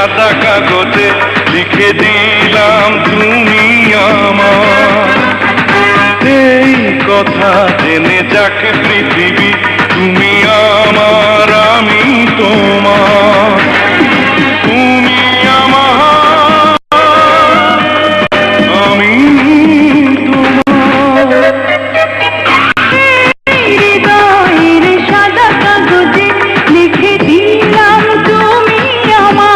সাদা কাগজে লিখে দিলাম তুমি আমার। এই কথা জেনে যাক পৃথিবী, তুমি আমার আমি তোমার। তুমি আমার আমি তোমার। হৃদয়ের সাদা কাগজে লিখে দিলাম তুমি আমার।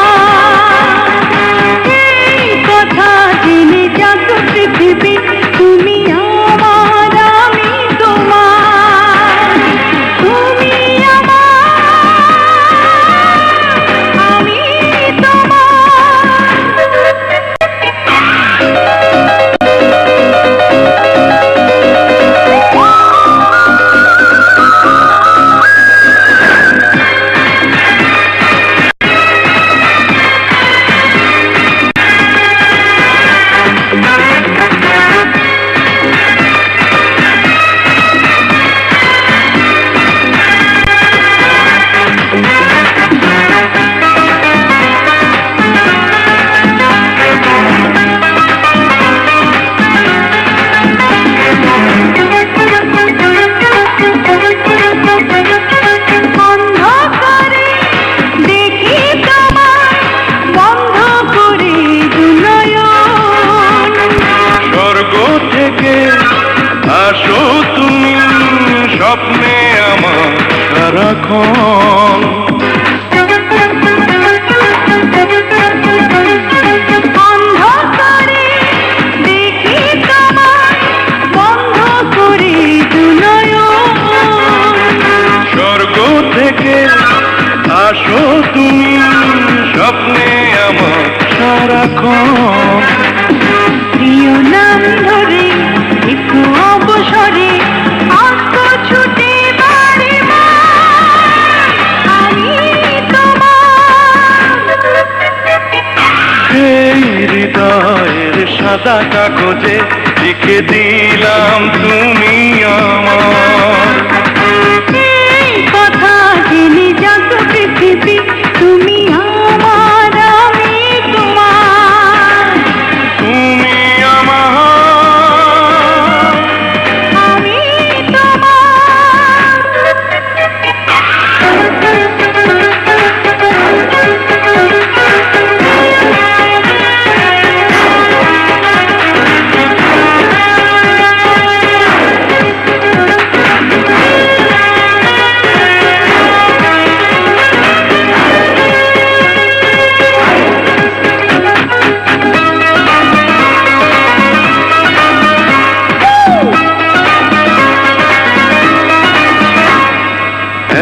এই কথা জেনে যাক পৃথিবী, তুমি আমার আমি তোমার। তুমি আমার আমি আসো তুমি স্বপ্নে আমার সারাক্ষণ। অন্ধকারে দেখি তোমায় বন্ধ করে দুনয়ন। স্বর্গ থেকে আসো তুমি স্বপ্নে আমার সারাক্ষণ। প্রিয় নাম ধরে একটু অবসরে আসতো ছুটে বাড়ি আমি তোমার। এই হৃদয়ের সাদা কাগজে লিখে দিলাম তুমি আমার। এই কথা জেনে যাক পৃথিবী, তুমি আমার আমি তোমার। তুমি আমার আমি তোমার।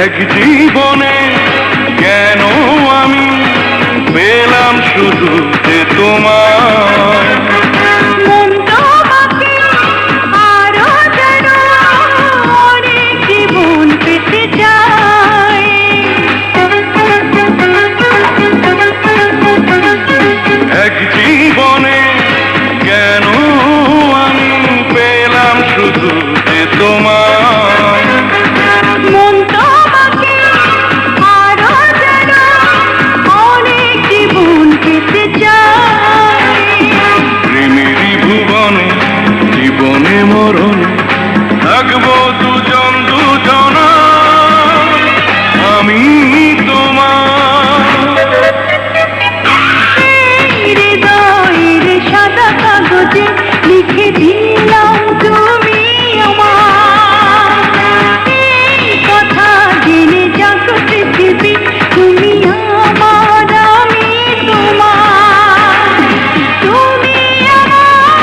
এক জীবনে কেন আমি পেলাম শুধু যে তোমায়। মন তোমাকে আরো যেন অনেক জীবন পেতে চায়। এক জীবনে কেন আমি পেলাম শুধু যে তোমায়। মন তোমাকে আরো যেন অনেক জীবন পেতে চায়। প্রেমেরই ভুবনে জীবনে মরণে থাকবো দুজন দুজনা আমি তোমার। হৃদয়ের সাদা কাগজে লিখে দিলাম তুমি আমার। এই কথা জেনে যাক পৃথিবী, তুমি আমার আমি তোমার। তুমি আমার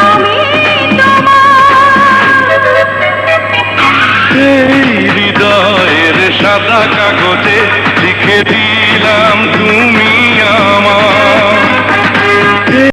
আমি তোমার। এই হৃদয়ের সাদা কাগজে লিখে